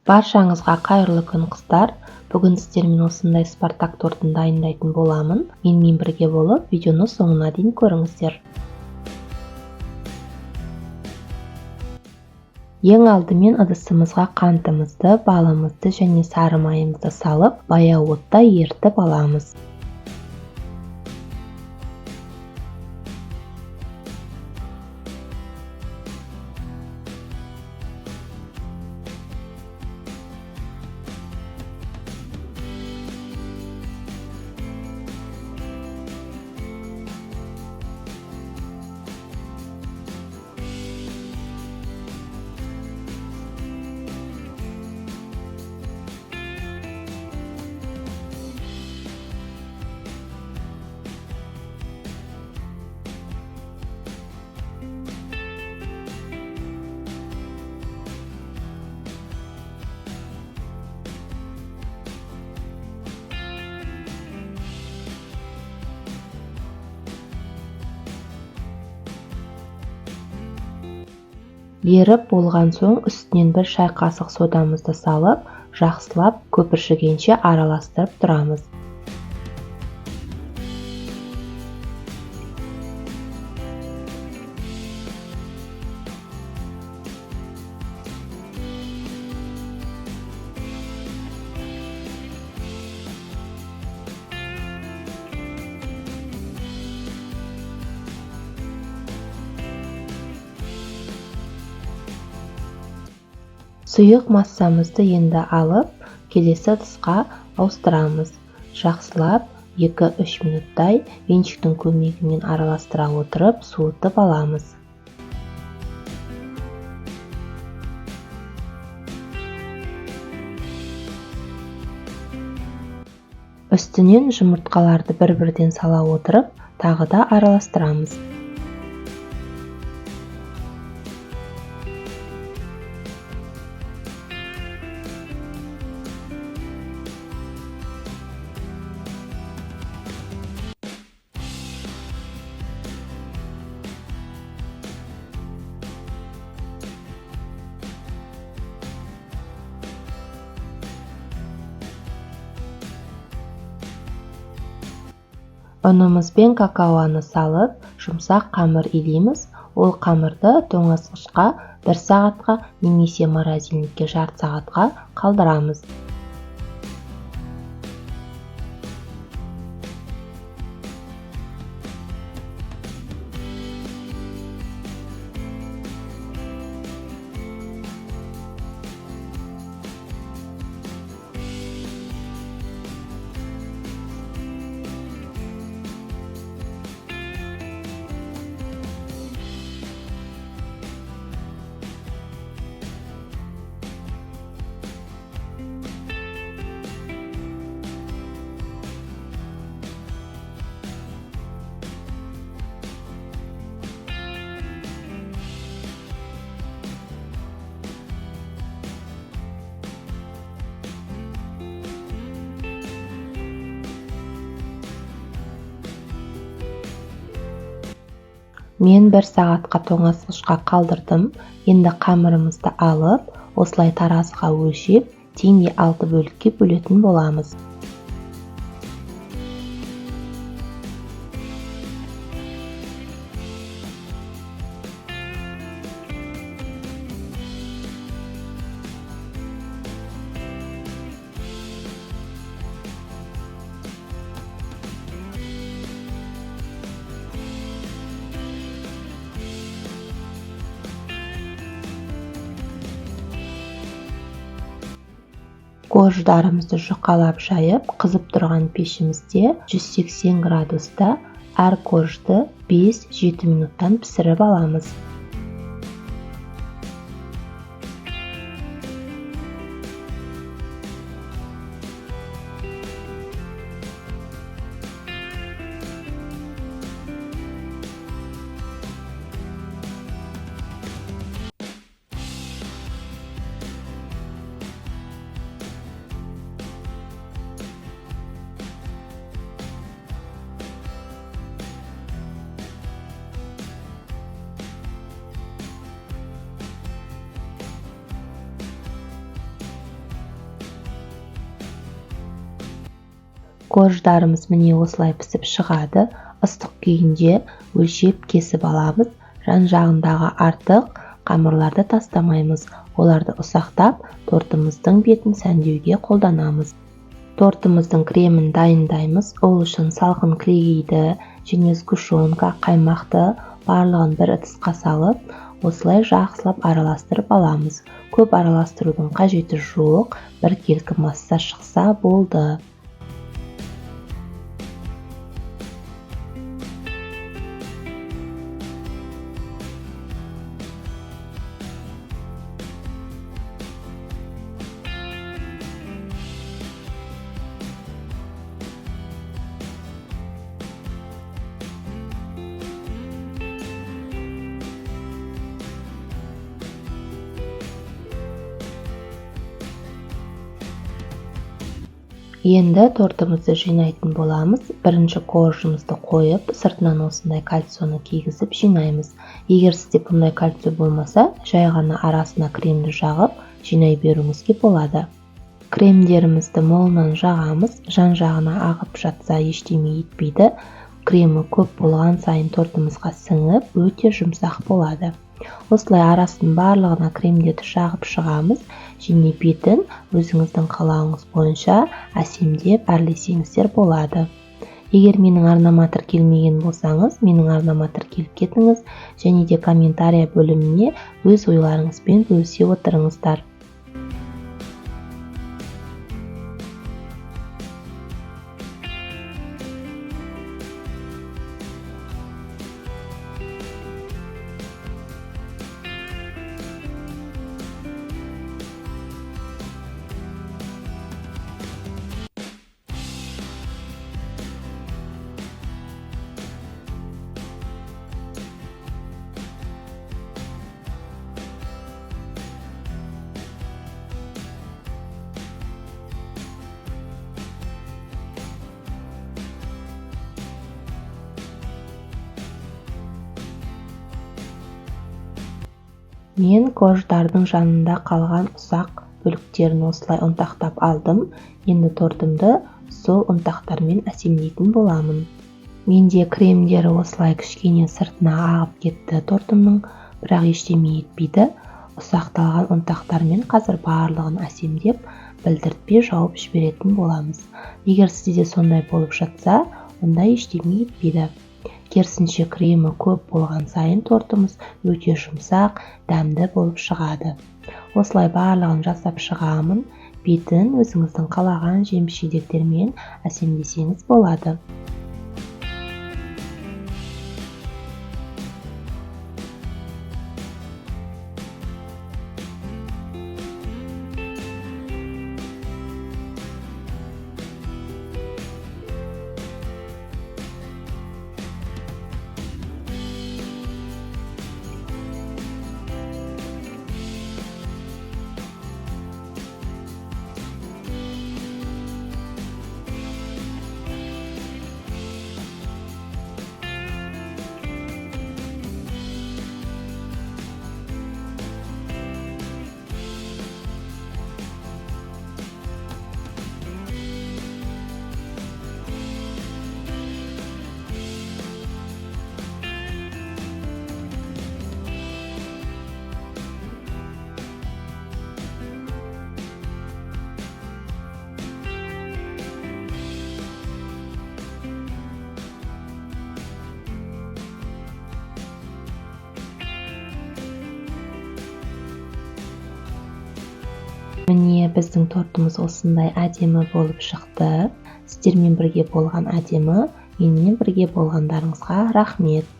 Баршаңызға қайырлы күн қыздар. Бүгін сіздермен осындай Спартак тортын дайындайтын боламын. Менімен бірге болып, видеоны соңына дейін көріңіздер. Ең алдымен ыдысымызға қантымызды, балымызды және сары майымызды салып, баяу отта ерітіп аламыз. Еріп болған соң үстінен бір шай қасық содамызды салып, жақсылап көпіршігенше араластырып тұрамыз. Сұйық массамызды енді алып, келесі ыдысқа ауыстырамыз. Жақсылап 2-3 минуттай венчиктің көмегімен араластыра отырып, суытып аламыз. Үстінен жұмыртқаларды бір-бірден сала отырып, тағы да араластырамыз. Ұнымыз бен какаоны салып, жұмсақ қамыр илейміз. Ол қамырды тоңазғышқа 1 сағатқа немесе морозильникке жарты сағатқа қалдырамыз. Мен 1 сағатқа тоңазғышқа қалдырдым. Енді қамырымызды алып, осылай таразыға өлшеп, теңге 6 бөлікке бөлетін боламыз. Корждарымызды жұқалап жайып, қызып тұрған пешімізде 180 градуста әр коржды 5-7 минуттан пісіріп аламыз. Корждарымыз міне осылай пісіп шығады. Ыстық күйінде өлшеп кесіп аламыз. Жан-жағындағы артық қамырларды тастамаймыз. Оларды ұсақтап, тортымыздың бетін сәндеуге қолданамыз. Тортымыздың кремін дайындаймыз. Ол үшін салқын кілегейді және сгущенка, қаймақты барлығын бір ыдысқа салып, осылай жақсылап араластырып аламыз. Көп араластырудың қажеті жоқ, бір келкі масса шықса болды. Енді тортымызды жинайтын боламыз. Бірінші коржымызды қойып, сыртынан осындай кольцоны кигізіп жинаймыз. Егер сізде бұндай кольцо болмаса, жай ғана арасына кремді жағып, жинай беруіңізге болады. Кремдерімізді молынан жағамыз. Жан-жағына ағып жатса ештеме етпейді. Кремі көп болған сайын тортымызға сіңіп, өте жұмсақ болады. Осылай арасын барлығына кремдерді жағып шығамыз. Және бетін өзіңіздің қалауыңыз бойынша әсемдеп әрлесеңіздер болады. Егер менің арнама тіркелмеген болсаңыз, менің арнама тіркеліп кетіңіз және де комментария бөліміне өз ойларыңызбен бөлісе отырыңыздар. Мен корждардың жанында қалған ұсақ бөліктерін осылай ұнтақтап алдым. Енді тортымды сол ұнтақтармен әсемдейтін боламын. Менде кремдері осылай кішкене сыртына ағып кетті тортымның, бірақ ештеме етпейді. Ұсақталған ұнтақтармен қазір барлығын әсемдеп, білдіртпей жауып жіберетін боламыз. Егер сізде сондай болып жатса, онда ештеме етпейді. Керісінше кремі көп болған сайын тортымыз өте жұмсақ, дәмді болып шығады. Осылай барлығын жасап шығамын. Бетін өзіңіздің қалаған жеміс-жидектермен әсемдесеңіз болады. Міне біздің тортымыз осындай әдемі болып шықты. Сіздермен бірге болған әдемі, менімен бірге болғандарыңызға рахмет.